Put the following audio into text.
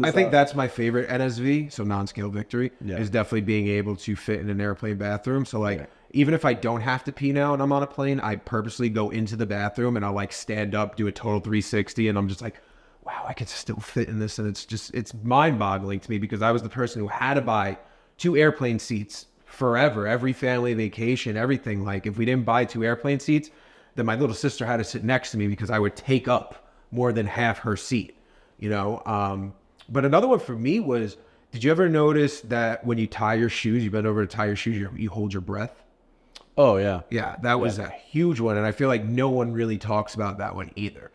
I think that's my favorite NSV, so non-scale victory, Yeah. is definitely being able to fit in an airplane bathroom. So like, Yeah. even if I don't have to pee now and I'm on a plane, I purposely go into the bathroom and I'll like stand up, do a total 360, and I'm just like, wow, I could still fit in this. And it's mind-boggling to me because I was the person who had to buy 2 airplane seats forever, every family vacation, everything. Like if we didn't buy 2 airplane seats, then my little sister had to sit next to me because I would take up more than half her seat, you know? But another one for me was, did you ever notice that when you tie your shoes, you bend over to tie your shoes, you hold your breath? Oh yeah. Yeah, that was a huge one. And I feel like no one really talks about that one either.